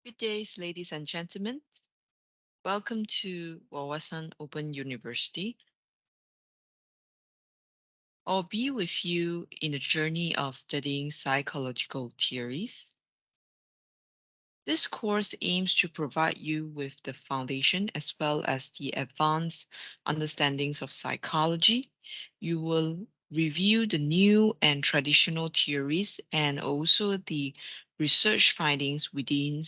Good days, ladies and gentlemen. Welcome to Wawasan Open University. I'll be with you in the journey of studying psychological theories. This course aims to provide you with the foundation as well as the advanced understandings of psychology. You will review the new and traditional theories and also the research findings within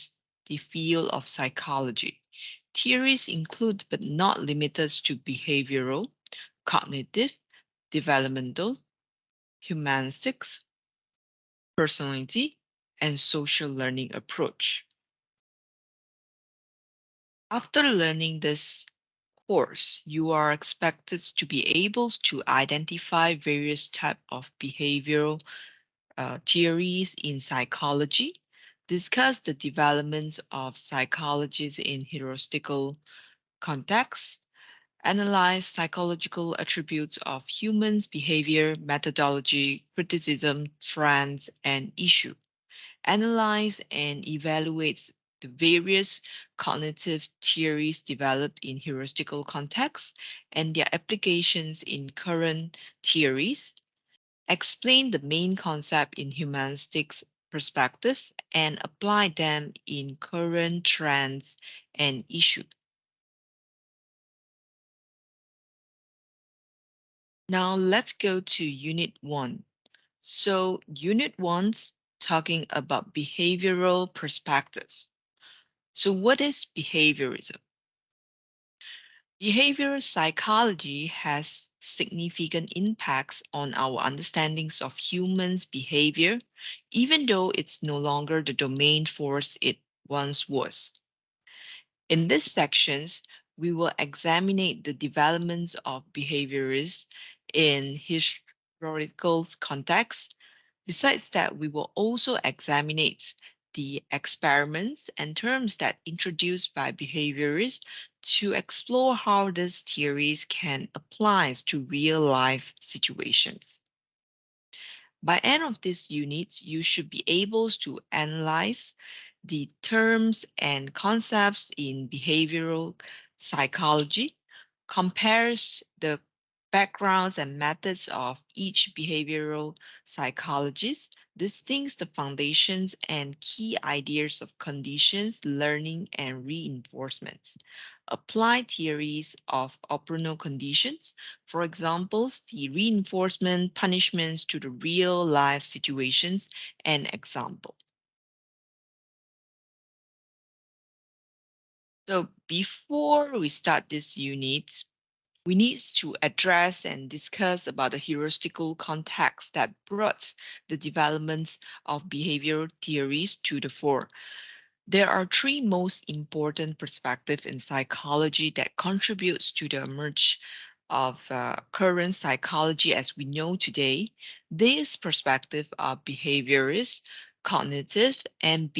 the field of psychology. Theories include but not limited to behavioral, cognitive, developmental, humanistics, personality, and social learning approach. After learning this course, you are expected to be able to identify various types of behavioral theories in psychology, discuss the developments of psychologies in heuristical contexts, analyze psychological attributes of humans' behavior, methodology, criticism, trends, and issue. Analyze and evaluate the various cognitive theories developed in heuristical contexts and their applications in current theories. Explain the main concept in humanistics perspective and apply them in current trends and issues. Now let's go to Unit 1. So Unit 1's talking about behavioral perspective. So what is behaviorism? Behavioral psychology has significant impacts on our understandings of humans' behavior, even though it's no longer the domain force it once was. In these sections, we will examine the developments of behaviorists in historical context. Besides that, we will also examine the experiments and terms that introduced by behaviorists to explore how these theories can apply to real life situations. By end of this unit, you should be able to analyze the terms and concepts in behavioral psychology, compares the backgrounds and methods of each behavioral psychologist, distincts the foundations and key ideas of conditions, learning, and reinforcements. Apply theories of operational conditions, for example, the reinforcement punishments to the real life situations and example. So before we start this unit, we need to address and discuss about the heuristical context that brought the developments of behavioral theories to the fore. There are three most important perspectives in psychology that contributes to the emerge of current psychology as we know today. These perspectives are behaviorist, cognitive, and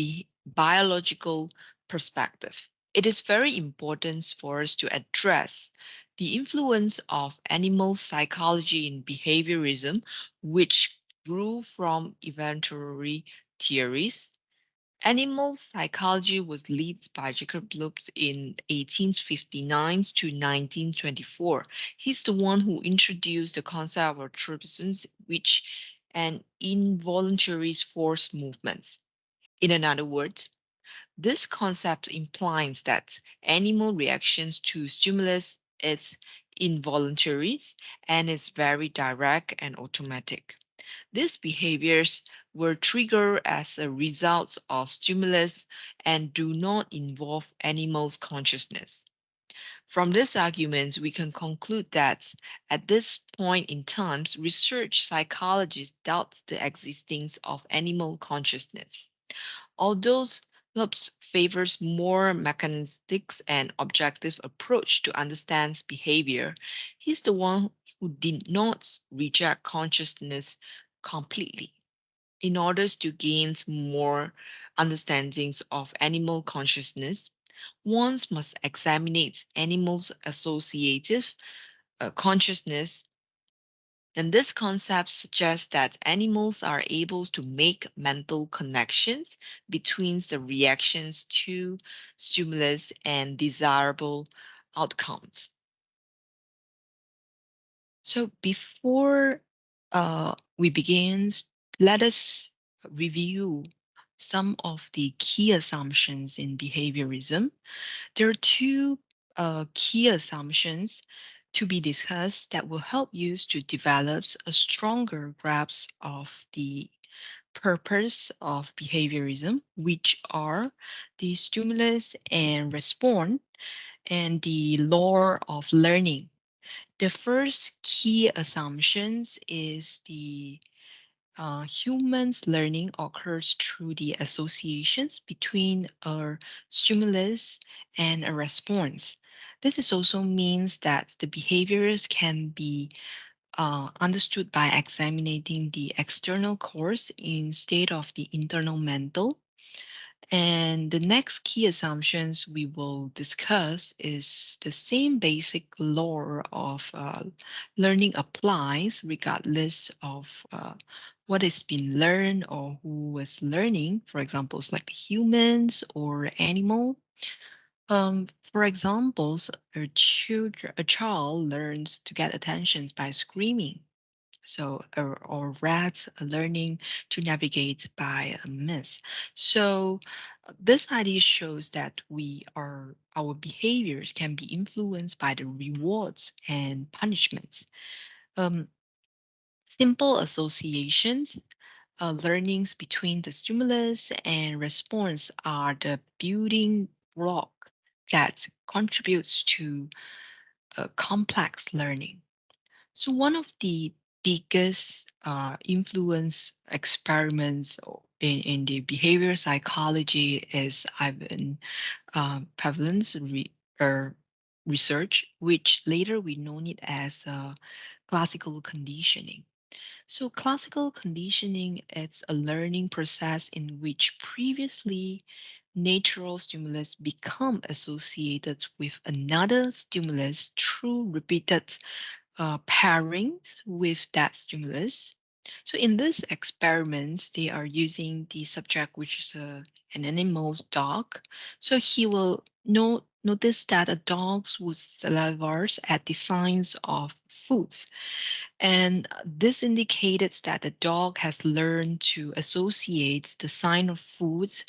biological perspective. It is very important for us to address the influence of animal psychology in behaviorism, which grew from evolutionary theories. Animal psychology was led by Jacob Lopes in 1859 to 1924. He's the one who introduced the concept of attributions, which and involuntary force movements. In other words, this concept implies that animal reactions to stimulus is involuntary and it's very direct and automatic. These behaviors were triggered as a result of stimulus and do not involve animals' consciousness. From these arguments, we can conclude that at this point in time, research psychologists doubt the existence of animal consciousness. Although Lopes favors more mechanistic and objective approach to understand behavior, he's the one who did not reject consciousness completely. In order to gain more understandings of animal consciousness, one must examine animals' associative consciousness And this concept suggests that animals are able to make mental connections between the reactions to stimulus and desirable outcomes. So before we begin, let us review some of the key assumptions in behaviorism. There are two key assumptions to be discussed that will help you to develop a stronger grasp of the purpose of behaviorism, which are the stimulus and response and the law of learning. The first key assumptions is the humans learning occurs through the associations between a stimulus and a response. This is also means that the behaviors can be understood by examining the external cause instead of the internal mental. And the next key assumptions we will discuss is the same basic law of learning applies regardless of what has been learned or who was learning. For examples like humans or animal. For examples, a child learns to get attention by screaming. So, or rats are learning to navigate by a miss. So, this idea shows that our behaviors can be influenced by the rewards and punishments. Um, Simple associations, learnings between the stimulus and response are the building block that contributes to complex learning. So one of the biggest influence experiments in the behavior psychology is Ivan Pavlin's research, which later we know it as classical conditioning. So classical conditioning is a learning process in which previously natural stimulus become associated with another stimulus through repeated pairings with that stimulus. So in these experiments, they are using the subject, which is an animal's dog. So he will notice that a dog would salivate at the signs of foods. And this indicated that the dog has learned to associate the sign of foods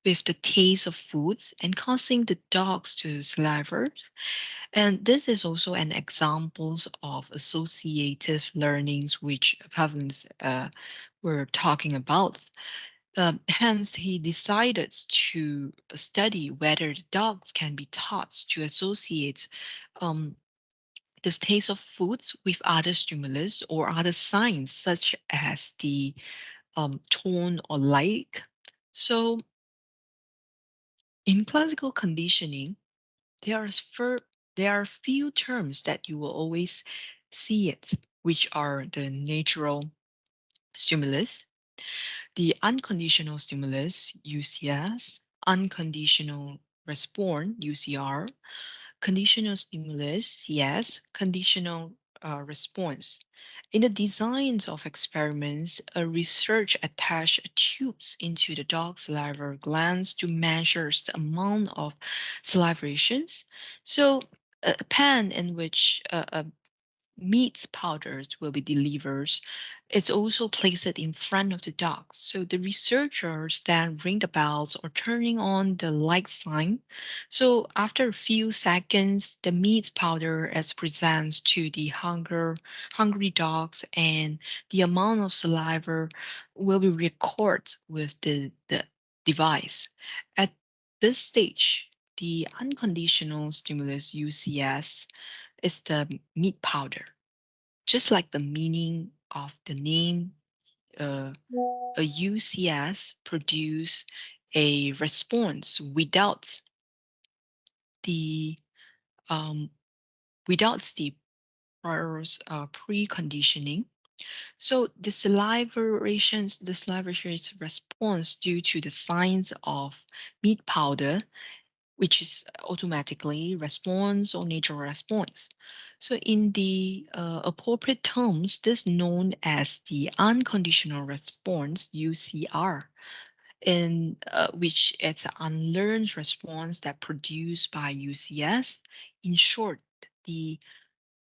with the taste of foods and causing the dogs to salivate. And this is also an example of associative learnings which Pavlin's were talking about. Hence, he decided to study whether the dogs can be taught to associate um, the taste of foods with other stimulus or other signs, such as the tone or like. So, in classical conditioning, there are there are few terms that you will always see it, which are the natural stimulus, the unconditional stimulus, UCS, unconditional response, UCR, conditional stimulus, yes, conditional response. In the designs of experiments, a research attached tubes into the dog's salivary glands to measure the amount of salivations. So a pan in which a meat powders will be delivered. It's also placed in front of the dog. So the researchers then ring the bells or turning on the light sign. So after a few seconds, the meat powder is presented to the hungry dogs, and the amount of saliva will be recorded with the device. At this stage, the unconditional stimulus UCS is the meat powder. Just like the meaning of the name, a UCS produce a response the um, without the prior preconditioning. So the salivation response due to the signs of meat powder, which is automatically response or natural response. So, in the appropriate terms, this known as the unconditional response (UCR), in which it's an unlearned response that produced by UCS. In short, the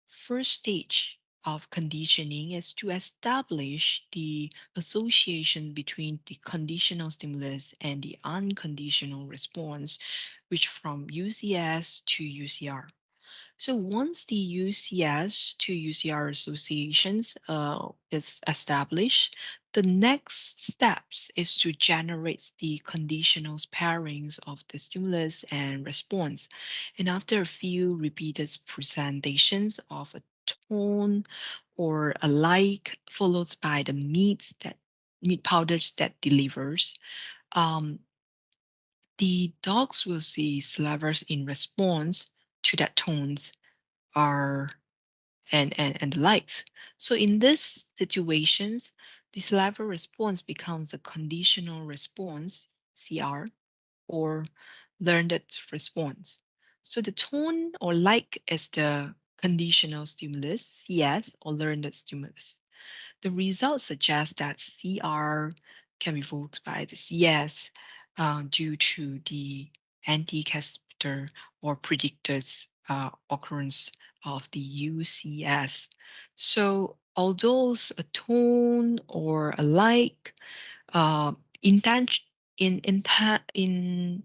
first stage of conditioning is to establish the association between the conditional stimulus and the unconditional response, which from UCS to UCR. So once the UCS to UCR associations is established, the next steps is to generate the conditional pairings of the stimulus and response. And after a few repeated presentations of a tone or a like, followed by the meat powders that delivers, um, the dogs will see slivers in response to that tones are and the likes. So in these situations, the saliva response becomes a conditional response, CR, or learned response. So the tone or like is the conditional stimulus, CS, or learned stimulus. The results suggest that CR can be ruled by the CS due to the anti-capacitor or predicted occurrence of the UCS. So although a tone or a like uh, intent in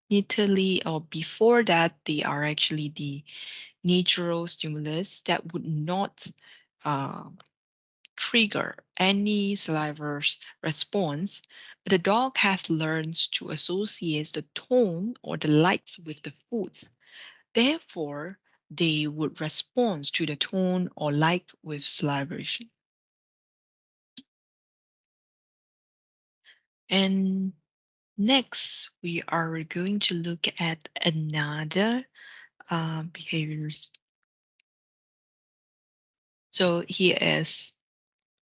Italy or before that, they are actually the natural stimulus that would not uh, trigger any saliva's response, but the dog has learned to associate the tone or the lights with the foods. Therefore, they would respond to the tone or light with salivation. And next, we are going to look at another behaviors. So here is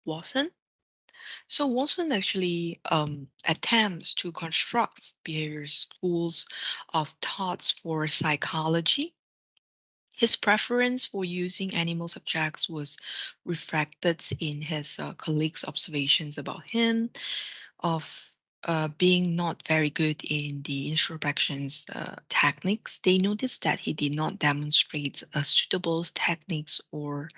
Watson. So Watson actually attempts to construct behavior schools of thoughts for psychology. His preference for using animal subjects was reflected in his colleagues' observations about him of being not very good in the introspections techniques. They noticed that he did not demonstrate suitable techniques or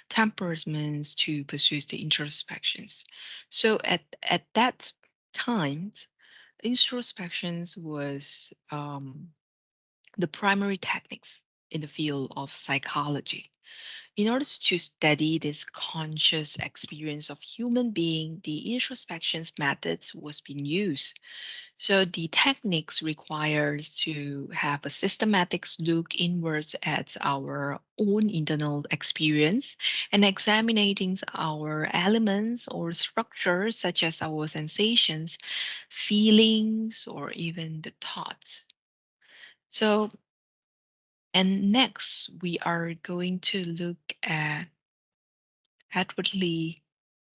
temperaments to pursue the introspections. So at that time, introspections was the primary techniques in the field of psychology. In order to study this conscious experience of human being, the introspections methods was being used. So the techniques requires to have a systematic look inwards at our own internal experience and examining our elements or structures such as our sensations, feelings, or even the thoughts. So, and next we are going to look at Edward Lee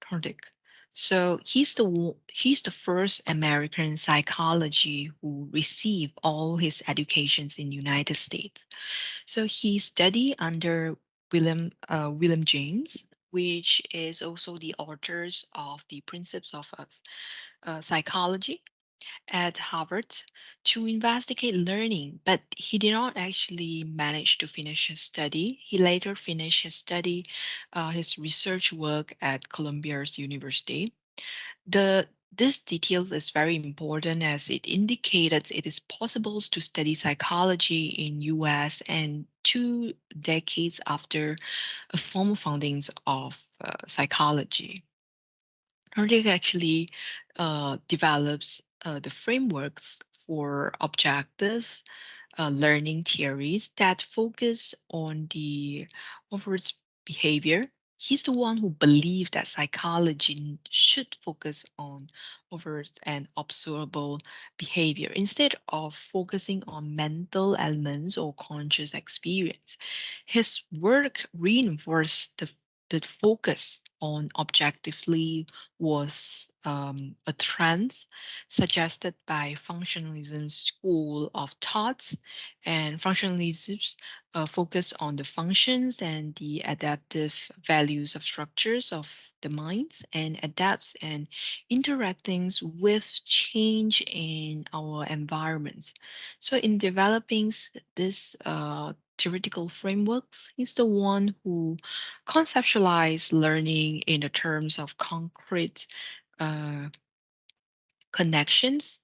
Thorndike. So he's the first American psychology who received all his educations in United States. So he studied under William James, which is also the authors of the Principles of Psychology at Harvard to investigate learning, but he did not actually manage to finish his study. He later finished his study, his research work at Columbia's University. This detail is very important as it indicated it is possible to study psychology in US and 2 decades after a formal foundings of psychology. Nordic actually develops the frameworks for objective learning theories that focus on the overall behavior. He's the one who believed that psychology should focus on overt and observable behavior instead of focusing on mental elements or conscious experience. His work reinforced the focus on objectively was a trend suggested by functionalism school of thought, and functionalism focus on the functions and the adaptive values of structures of the minds and adapts and interacting with change in our environments. So in developing this theoretical frameworks, he's the one who conceptualized learning in the terms of concrete uh, connections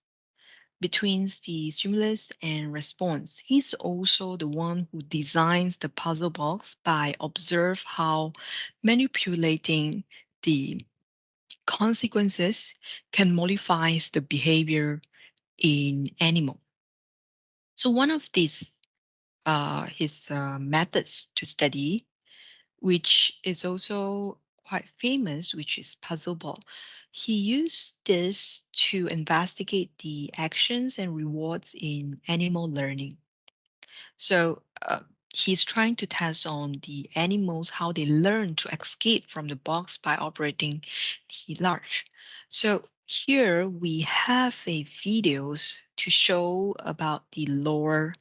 between the stimulus and response. He's also the one who designs the puzzle box by observe how manipulating the consequences can modify the behavior in animal. So one of these his methods to study, which is also quite famous, which is puzzle ball. He used this to investigate the actions and rewards in animal learning. So he's trying to test on the animals how they learn to escape from the box by operating the large. So here we have a videos to show about the lore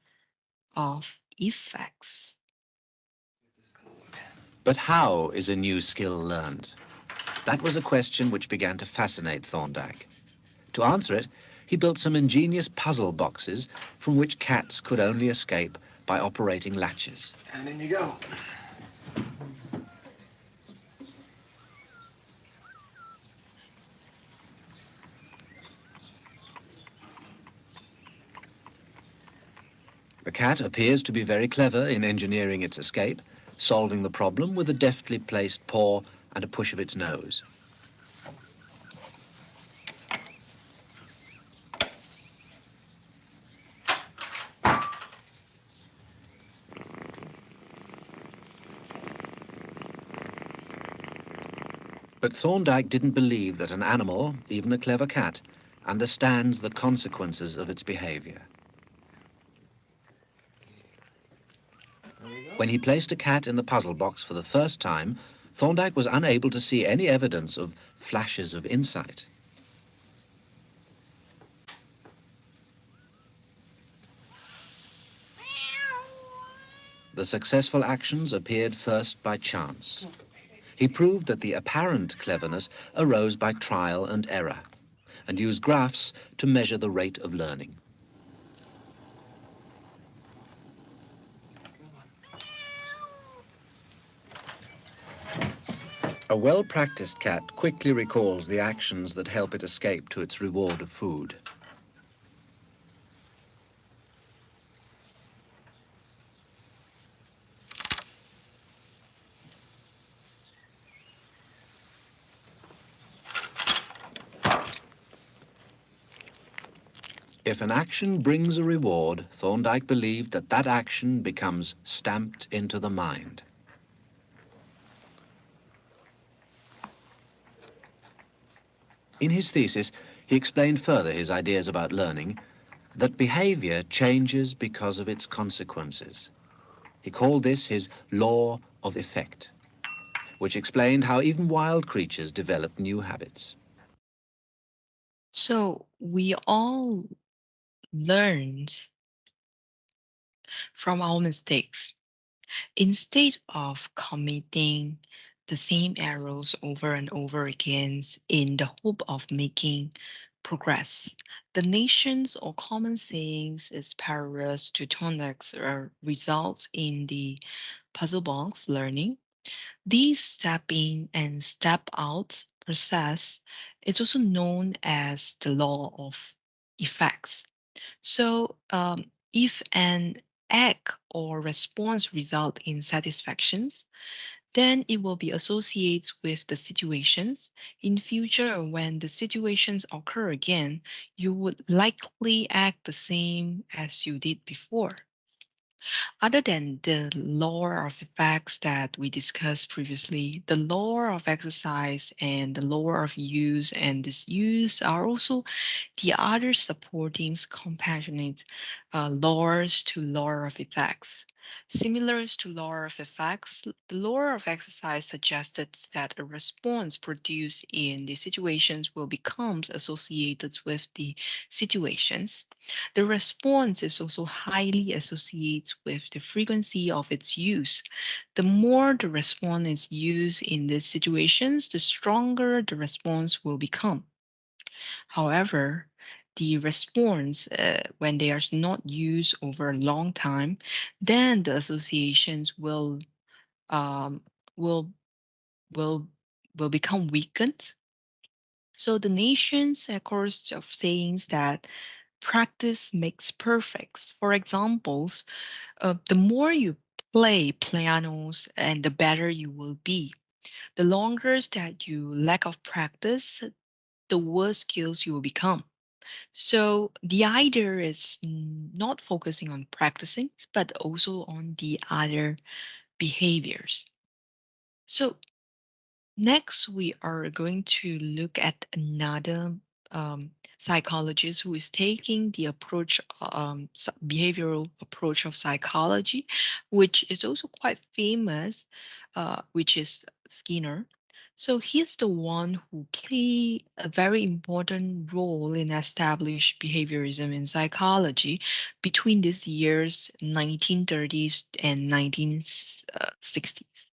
of effects. But how is a new skill learned? That was a question which began to fascinate Thorndike. To answer it, he built some ingenious puzzle boxes from which cats could only escape by operating latches. And in you go. The cat appears to be very clever in engineering its escape, solving the problem with a deftly placed paw and a push of its nose. But Thorndike didn't believe that an animal, even a clever cat, understands the consequences of its behavior. When he placed a cat in the puzzle box for the first time, Thorndike was unable to see any evidence of flashes of insight. The successful actions appeared first by chance. He proved that the apparent cleverness arose by trial and error, and used graphs to measure the rate of learning. A well-practiced cat quickly recalls the actions that help it escape to its reward of food. If an action brings a reward, Thorndike believed that that action becomes stamped into the mind. In his thesis, he explained further his ideas about learning, that behavior changes because of its consequences. He called this his law of effect, which explained how even wild creatures develop new habits. So we all learned from our mistakes. Instead of committing the same errors over and over again in the hope of making progress, the nations or common sayings is parallel to Tonak's results in the puzzle box learning. These step in and step out process is also known as the law of effects. So, if an act or response result in satisfactions, then it will be associated with the situations. In future, when the situations occur again, you would likely act the same as you did before. Other than the law of effects that we discussed previously, the law of exercise and the law of use and disuse are also the other supporting compassionate laws to law of effects. Similar to law of effects, the law of exercise suggested that a response produced in the situations will become associated with the situations. The response is also highly associated with the frequency of its use. The more the response is used in these situations, the stronger the response will become. However, the response, when they are not used over a long time, then the associations um, will will will become weakened. So the nations accords of sayings that practice makes perfect. For examples, the more you play pianos and the better you will be. The longer that you lack of practice, the worse skills you will become. So the idea is not focusing on practicing, but also on the other behaviors. So next, we are going to look at another psychologist who is taking the approach, behavioral approach of psychology, which is also quite famous, which is Skinner. So he's the one who played a very important role in established behaviorism in psychology between these years 1930s and 1960s.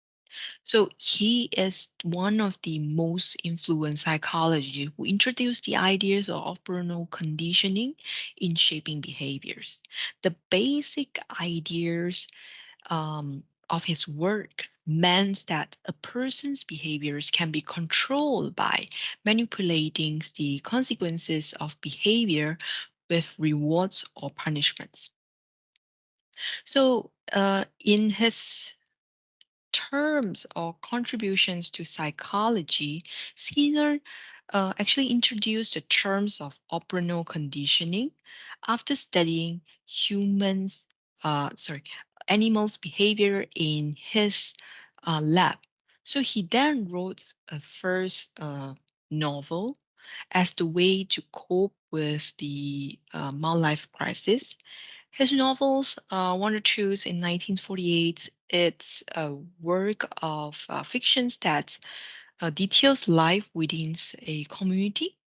So he is one of the most influenced psychologists who introduced the ideas of operanal conditioning in shaping behaviors. The basic ideas of his work meant that a person's behaviors can be controlled by manipulating the consequences of behavior with rewards or punishments. So, in his terms or contributions to psychology, Skinner actually introduced the terms of operanal conditioning after studying humans, animals' behavior in his lab. So he then wrote a first novel as the way to cope with the life crisis. His novels, Wonder Truths in 1948, it's a work of fictions that details life within a community.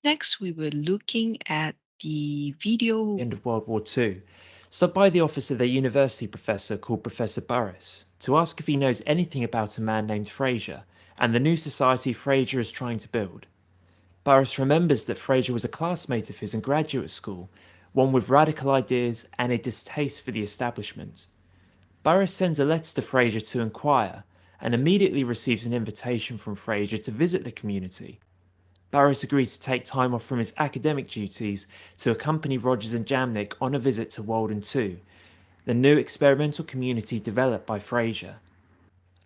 Next, we were looking at the video. End of World War II, stopped by the office of their university professor called Professor Burris to ask if he knows anything about a man named Fraser and the new society Fraser is trying to build. Burris remembers that Fraser was a classmate of his in graduate school, one with radical ideas and a distaste for the establishment. Burris sends a letter to Fraser to inquire and immediately receives an invitation from Fraser to visit the community. Burris agrees to take time off from his academic duties to accompany Rogers and Jamnik on a visit to Walden 2, the new experimental community developed by Fraser.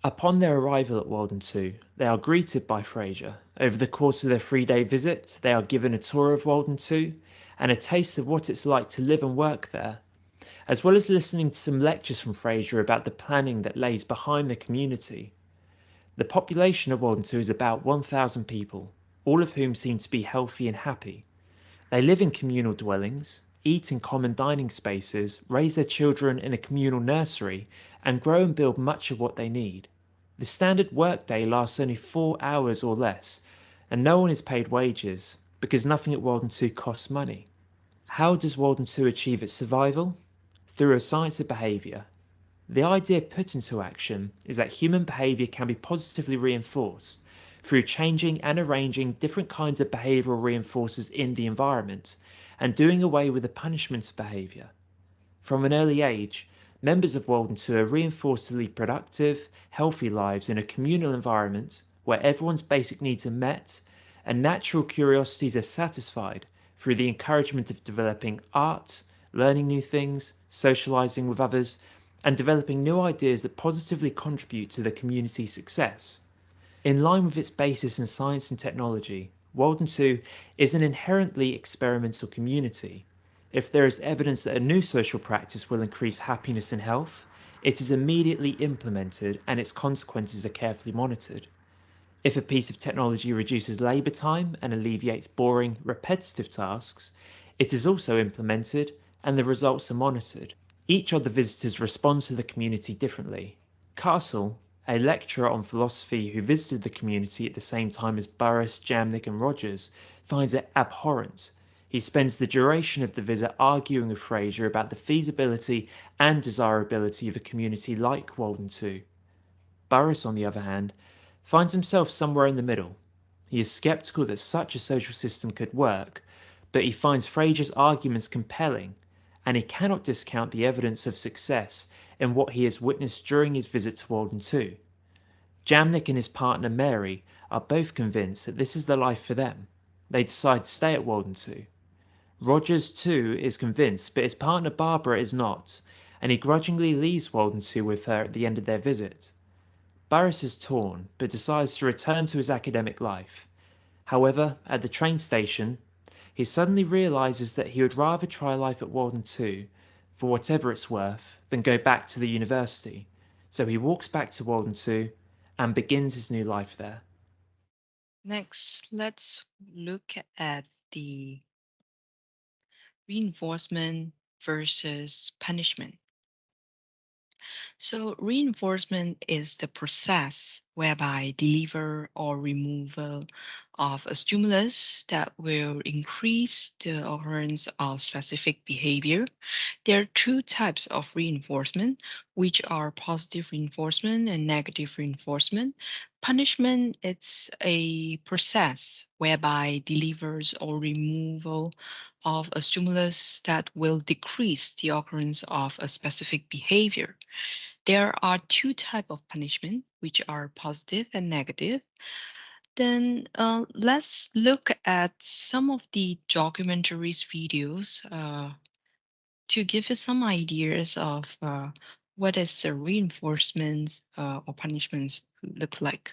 Upon their arrival at Walden 2, they are greeted by Fraser. Over the course of their 3-day visit, they are given a tour of Walden 2 and a taste of what it's like to live and work there, as well as listening to some lectures from Fraser about the planning that lays behind the community. The population of Walden 2 is about 1,000 people, all of whom seem to be healthy and happy. They live in communal dwellings, eat in common dining spaces, raise their children in a communal nursery, and grow and build much of what they need. The standard workday lasts only 4 hours or less, and no one is paid wages, because nothing at Walden 2 costs money. How does Walden 2 achieve its survival? Through a science of behaviour. The idea put into action is that human behaviour can be positively reinforced through changing and arranging different kinds of behavioural reinforcers in the environment and doing away with the punishment of behaviour. From an early age, members of Walden 2 are reinforced to lead productive, healthy lives in a communal environment where everyone's basic needs are met and natural curiosities are satisfied through the encouragement of developing art, learning new things, socialising with others, and developing new ideas that positively contribute to the community's success. In line with its basis in science and technology, Walden 2 is an inherently experimental community. If there is evidence that a new social practice will increase happiness and health, it is immediately implemented and its consequences are carefully monitored. If a piece of technology reduces labour time and alleviates boring, repetitive tasks, it is also implemented and the results are monitored. Each of the visitors responds to the community differently. Castle, a lecturer on philosophy who visited the community at the same time as Burris, Jamnik and Rogers, finds it abhorrent. He spends the duration of the visit arguing with Fraser about the feasibility and desirability of a community like Walden 2. Burris, on the other hand, finds himself somewhere in the middle. He is sceptical that such a social system could work, but he finds Fraser's arguments compelling, and he cannot discount the evidence of success in what he has witnessed during his visit to Walden 2. Jamnik and his partner Mary are both convinced that this is the life for them. They decide to stay at Walden 2. Rogers, too, is convinced, but his partner Barbara is not, and he grudgingly leaves Walden 2 with her at the end of their visit. Burris is torn, but decides to return to his academic life. However, at the train station, he suddenly realises that he would rather try life at Walden 2, for whatever it's worth, than go back to the university. So he walks back to Walden 2 and begins his new life there. Next, let's look at the reinforcement versus punishment. So reinforcement is the process whereby deliver or removal of a stimulus that will increase the occurrence of specific behavior. There are two types of reinforcement, which are positive reinforcement and negative reinforcement. Punishment, it's a process whereby delivers or removal of a stimulus that will decrease the occurrence of a specific behavior. There are two types of punishment, which are positive and negative. Then let's look at some of the documentaries videos to give you some ideas of what is the reinforcements or punishments look like.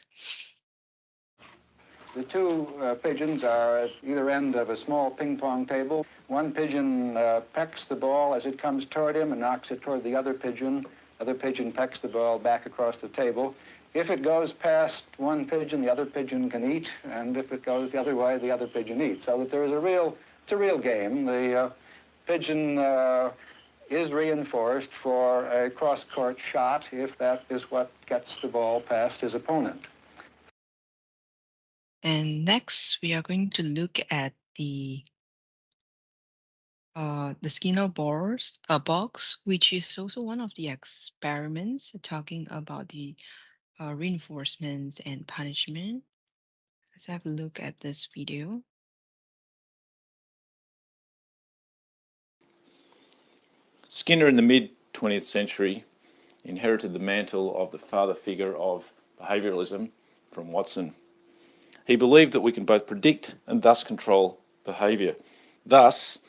The two pigeons are at either end of a small ping pong table. One pigeon pecks the ball as it comes toward him and knocks it toward the other pigeon. Other pigeon pecks the ball back across the table. If it goes past one pigeon, the other pigeon can eat, and if it goes the other way, the other pigeon eats. So that there is it's a real game. The pigeon is reinforced for a cross-court shot if that is what gets the ball past his opponent. And next, we are going to look at the Skinner box, which is also one of the experiments talking about the reinforcements and punishment. Let's have a look at this video. Skinner in the mid-20th century inherited the mantle of the father figure of behaviouralism from Watson. He believed that we can both predict and thus control behaviour. Thus,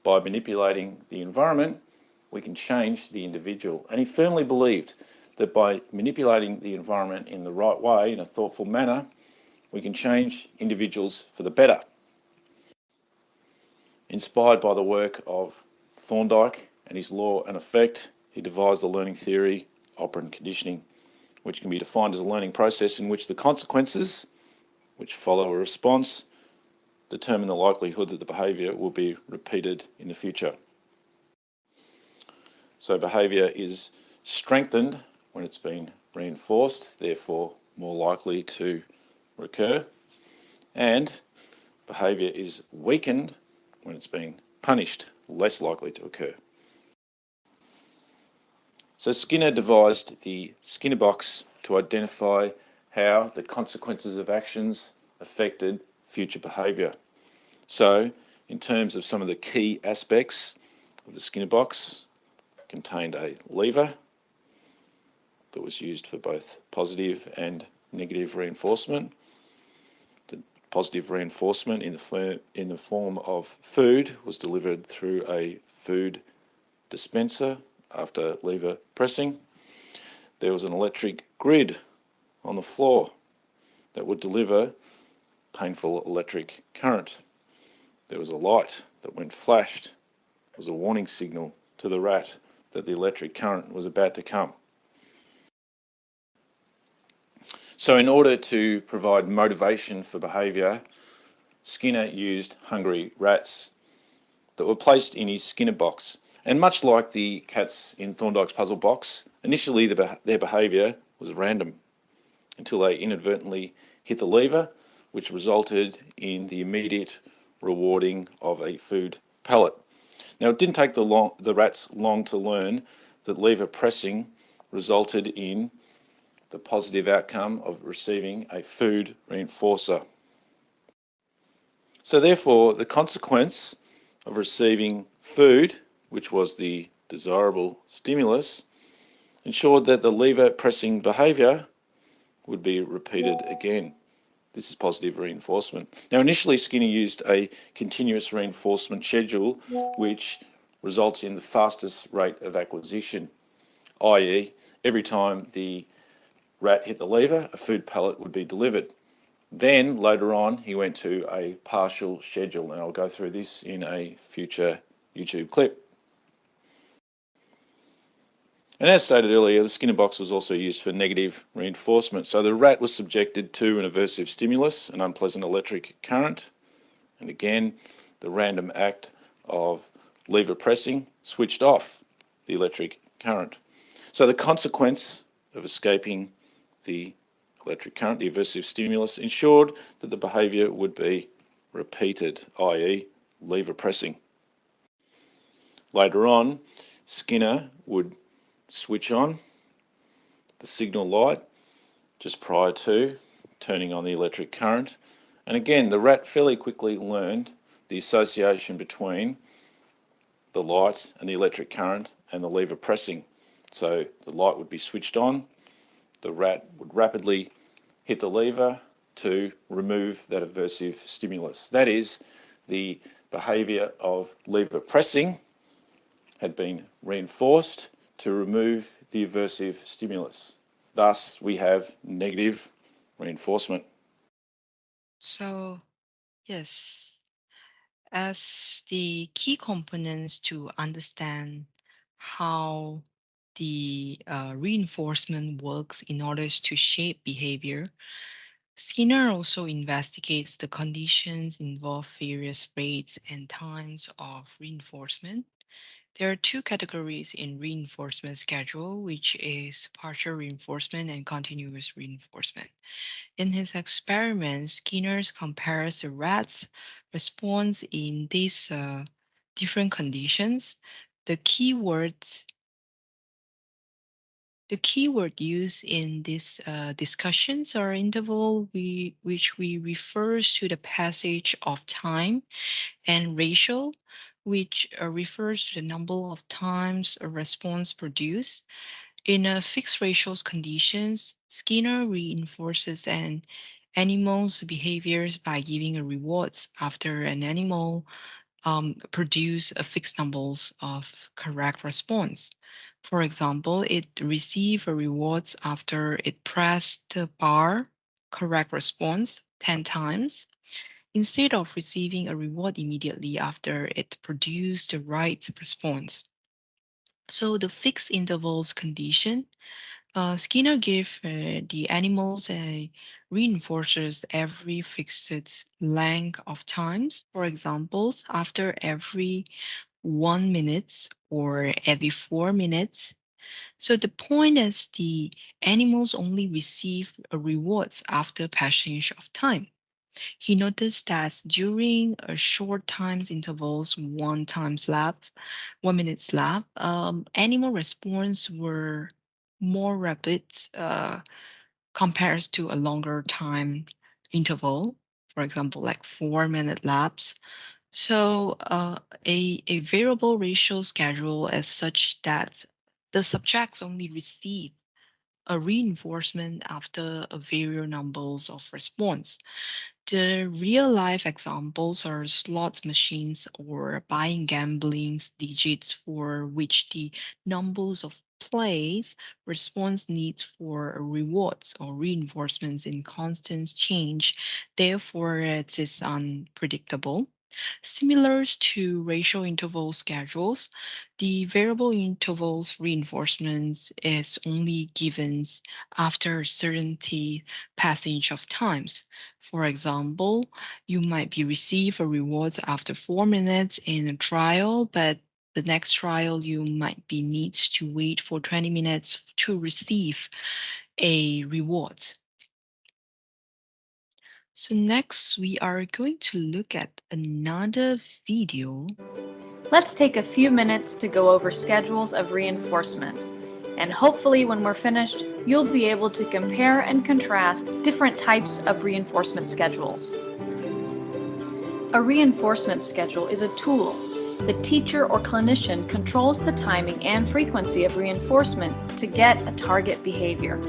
by manipulating the environment, we can change the individual. And he firmly believed that by manipulating the environment in the right way, in a thoughtful manner, we can change individuals for the better. Inspired by the work of Thorndike and his law and effect, he devised the learning theory, operant conditioning, which can be defined as a learning process in which the consequences, which follow a response, determine the likelihood that the behaviour will be repeated in the future. So behaviour is strengthened when it's been reinforced, therefore more likely to recur, and behaviour is weakened when it's being punished, less likely to occur. So Skinner devised the Skinner box to identify how the consequences of actions affected future behaviour. So, in terms of some of the key aspects of the Skinner box, it contained a lever that was used for both positive and negative reinforcement. The positive reinforcement in the form of food was delivered through a food dispenser after lever pressing. There was an electric grid on the floor that would deliver painful electric current. There was a light that when flashed was a warning signal to the rat that the electric current was about to come. So in order to provide motivation for behaviour, Skinner used hungry rats that were placed in his Skinner box. And much like the cats in Thorndike's puzzle box, initially their behaviour was random until they inadvertently hit the lever, which resulted in the immediate rewarding of a food pellet. Now, it didn't take the rats long to learn that lever pressing resulted in the positive outcome of receiving a food reinforcer. So therefore, the consequence of receiving food, which was the desirable stimulus, ensured that the lever pressing behaviour would be repeated again. This is positive reinforcement. Now, initially, Skinner used a continuous reinforcement schedule, which results in the fastest rate of acquisition, i.e., every time the rat hit the lever, a food pellet would be delivered. Then, later on, he went to a partial schedule, and I'll go through this in a future YouTube clip. And as stated earlier, the Skinner box was also used for negative reinforcement. So the rat was subjected to an aversive stimulus, an unpleasant electric current, and again, the random act of lever pressing switched off the electric current. So the consequence of escaping the electric current, the aversive stimulus, ensured that the behaviour would be repeated, i.e. lever pressing. Later on, Skinner would switch on the signal light just prior to turning on the electric current. And again, the rat fairly quickly learned the association between the light and the electric current and the lever pressing. So the light would be switched on, the rat would rapidly hit the lever to remove that aversive stimulus. That is, the behaviour of lever pressing had been reinforced to remove the aversive stimulus. Thus, we have negative reinforcement. So, yes, as the key components to understand how the reinforcement works in order to shape behavior, Skinner also investigates the conditions involve various rates and times of reinforcement. There are two categories in reinforcement schedule, which is partial reinforcement and continuous reinforcement. In his experiments, Skinner compares the rats' response in these different conditions. The keywords the keyword used in these discussions are interval, which we refers to the passage of time, and ratio, which refers to the number of times a response produced. In a fixed ratios conditions, Skinner reinforces an animal's behaviors by giving a rewards after an animal produce a fixed numbers of correct response. For example, it receive a rewards after it pressed the bar correct response 10 times instead of receiving a reward immediately after it produced the right response. So the fixed intervals condition, Skinner gave the animals a reinforcers every fixed length of times. For example, after every 1 minute or every 4 minutes. So the point is the animals only receive a rewards after passage of time. He noticed that during a short times intervals, 1 minute lap, animal response were more rapid compared to a longer time interval, for example, like 4 minute laps. So a variable ratio schedule is such that the subjects only receive a reinforcement after a variable numbers of response. The real life examples are slot machines or buying gambling digits for which the numbers of plays response needs for rewards or reinforcements in constant change. Therefore, it is unpredictable. Similar to ratio interval schedules, the variable intervals reinforcements is only given after a certain passage of times. For example, you might be receive a reward after 4 minutes in a trial, but the next trial you might be needs to wait for 20 minutes to receive a reward. So next, we are going to look at another video. Let's take a few minutes to go over schedules of reinforcement. And hopefully when we're finished, you'll be able to compare and contrast different types of reinforcement schedules. A reinforcement schedule is a tool. The teacher or clinician controls the timing and frequency of reinforcement to get a target behavior.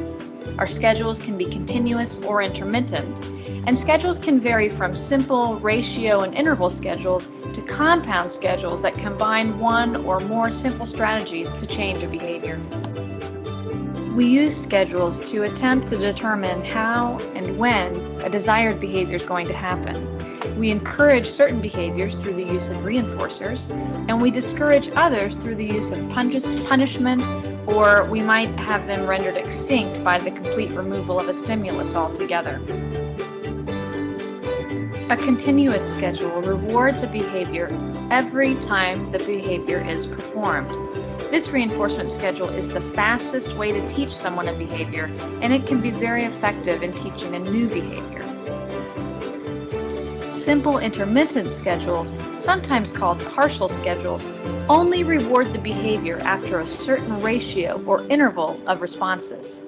Our schedules can be continuous or intermittent, and schedules can vary from simple ratio and interval schedules to compound schedules that combine one or more simple strategies to change a behavior. We use schedules to attempt to determine how and when a desired behavior is going to happen. We encourage certain behaviors through the use of reinforcers, and we discourage others through the use of punishment, or we might have them rendered extinct by the complete removal of a stimulus altogether. A continuous schedule rewards a behavior every time the behavior is performed. This reinforcement schedule is the fastest way to teach someone a behavior, and it can be very effective in teaching a new behavior. Simple intermittent schedules, sometimes called partial schedules, only reward the behavior after a certain ratio or interval of responses.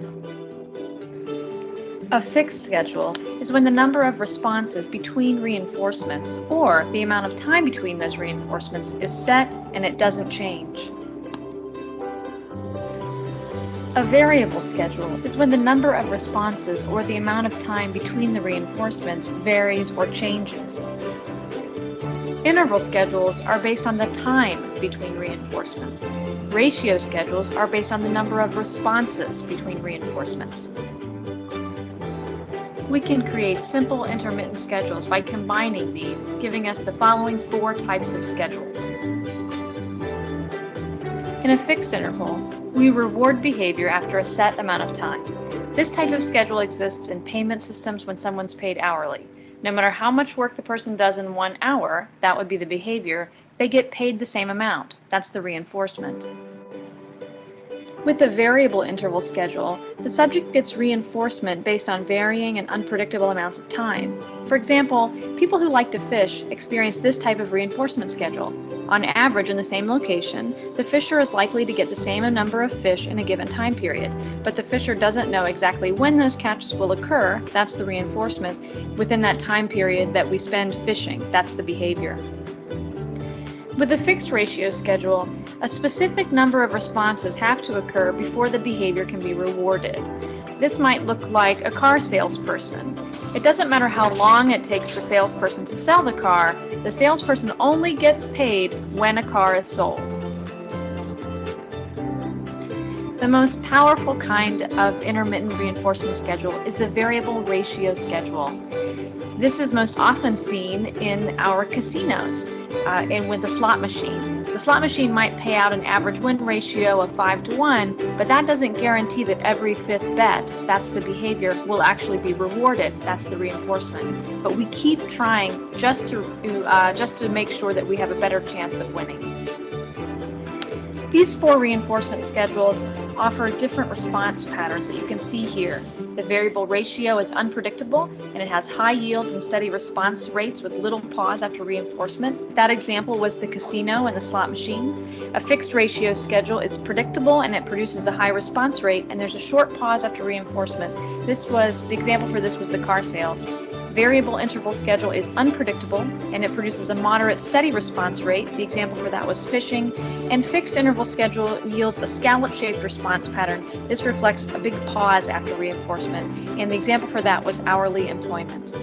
A fixed schedule is when the number of responses between reinforcements, or the amount of time between those reinforcements, is set and it doesn't change. A variable schedule is when the number of responses or the amount of time between the reinforcements varies or changes. Interval schedules are based on the time between reinforcements. Ratio schedules are based on the number of responses between reinforcements. We can create simple intermittent schedules by combining these, giving us the following 4 types of schedules. In a fixed interval, we reward behavior after a set amount of time. This type of schedule exists in payment systems when someone's paid hourly. No matter how much work the person does in 1 hour, that would be the behavior, they get paid the same amount. That's the reinforcement. With a variable interval schedule, the subject gets reinforcement based on varying and unpredictable amounts of time. For example, people who like to fish experience this type of reinforcement schedule. On average, in the same location, the fisher is likely to get the same number of fish in a given time period, but the fisher doesn't know exactly when those catches will occur. That's the reinforcement. Within that time period that we spend fishing, that's the behavior. With a fixed ratio schedule, a specific number of responses have to occur before the behavior can be rewarded. This might look like a car salesperson. It doesn't matter how long it takes the salesperson to sell the car, the salesperson only gets paid when a car is sold. The most powerful kind of intermittent reinforcement schedule is the variable ratio schedule. This is most often seen in our casinos and with the slot machine. The slot machine might pay out an average win ratio of 5-to-1, but that doesn't guarantee that every 5th bet, that's the behavior, will actually be rewarded. That's the reinforcement. But we keep trying just to make sure that we have a better chance of winning. These 4 reinforcement schedules offer different response patterns that you can see here. The variable ratio is unpredictable, and it has high yields and steady response rates with little pause after reinforcement. That example was the casino and the slot machine. A fixed ratio schedule is predictable, and it produces a high response rate, and there's a short pause after reinforcement. The example for this was the car sales. Variable interval schedule is unpredictable, and it produces a moderate steady response rate. The example for that was fishing. And fixed interval schedule yields a scallop-shaped response pattern. This reflects a big pause after reinforcement, and the example for that was hourly employment.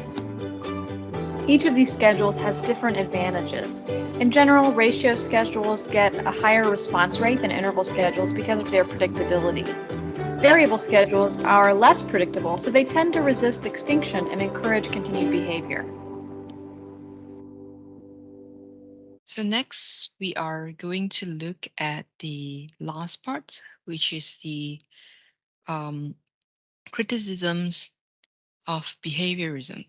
Each of these schedules has different advantages. In general, ratio schedules get a higher response rate than interval schedules because of their predictability. Variable schedules are less predictable, so they tend to resist extinction and encourage continued behavior. So next, we are going to look at the last part, which is the um, criticisms of behaviorism.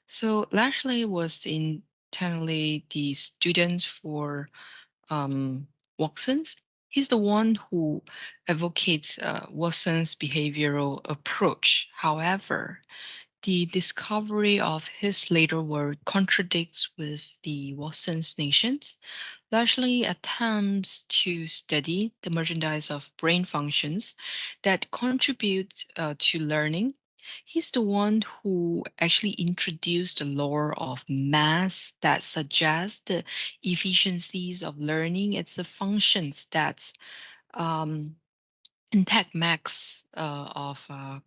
So Lashley was internally the student for Watson's. He's the one who advocates Watson's behavioral approach. However, the discovery of his later work contradicts with the Watson's nations, largely attempts to study the merchandise of brain functions that contribute to learning. He's the one who actually introduced the law of mass that suggests the efficiencies of learning. It's the functions that um, intact max of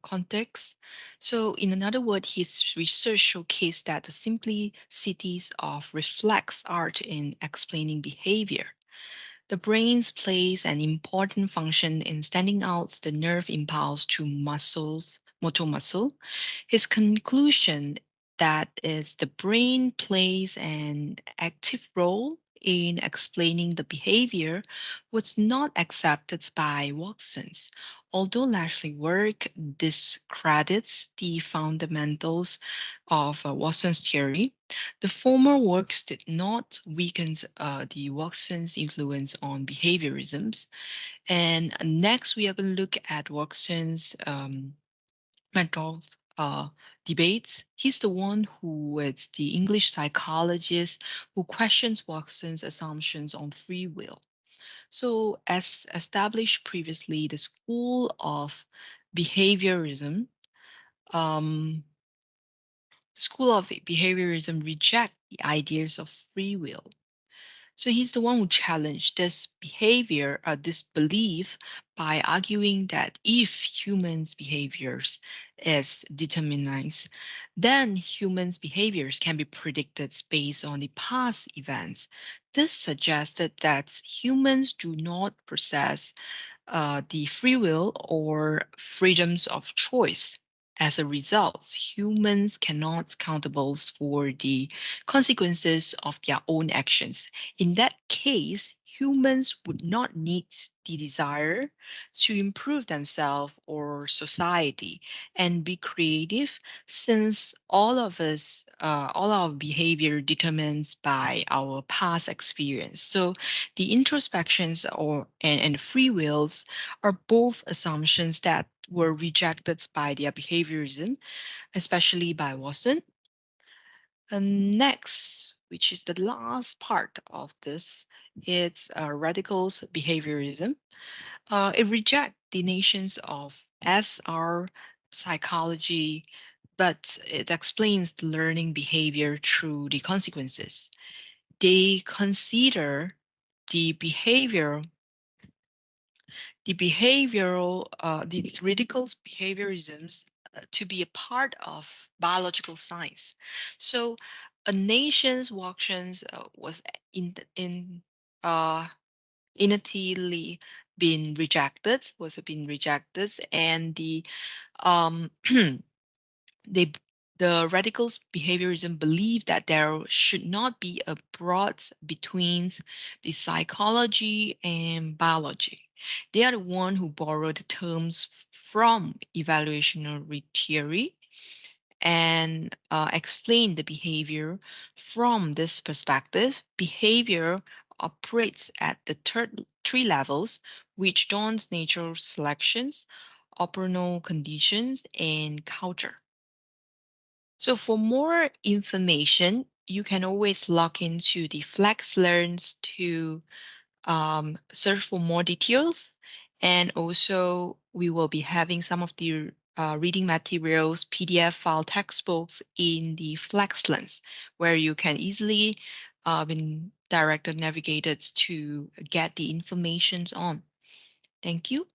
context. So, in another word, his research showcased that the simplicities of reflex art in explaining behavior. The brain plays an important function in sending out the nerve impulse to motor muscle. His conclusion that is the brain plays an active role in explaining the behavior was not accepted by Watson's. Although Lashley work discredits the fundamentals of Watson's theory, the former works did not weaken the Watson's influence on behaviorisms. And next, we are going to look at Watson's mental debates. He's the one who is the English psychologist who questions Watson's assumptions on free will. So, as established previously, the school of behaviorism um, reject the ideas of free will. So he's the one who challenged this behavior, this belief, by arguing that if humans' behaviors is determinized, then humans' behaviors can be predicted based on the past events. This suggested that humans do not possess the free will or freedoms of choice. As a result, humans cannot accountable for the consequences of their own actions. In that case, humans would not need the desire to improve themselves or society and be creative, since all our behavior determines by our past experience. So the introspections and free wills are both assumptions that were rejected by their behaviorism, especially by Watson. And next, which is the last part of this, it's radicals behaviorism. It rejects the nations of SR psychology, but it explains the learning behavior through the consequences. They consider the the critical behaviorisms to be a part of biological science. So, a nation's actions was in uh, innately been rejected, and um, they the radicals behaviorism believe that there should not be a broad between the psychology and biology. They are the one who borrowed the terms from evaluationary theory and explain the behavior from this perspective. Behavior operates at the three levels, which dawns natural selections, operational conditions, and culture. So for more information, you can always log into the Flex Learns to search for more details. And also, we will be having some of the reading materials, PDF file textbooks in the Flex Lens, where you can easily been directed, navigated to get the information on. Thank you.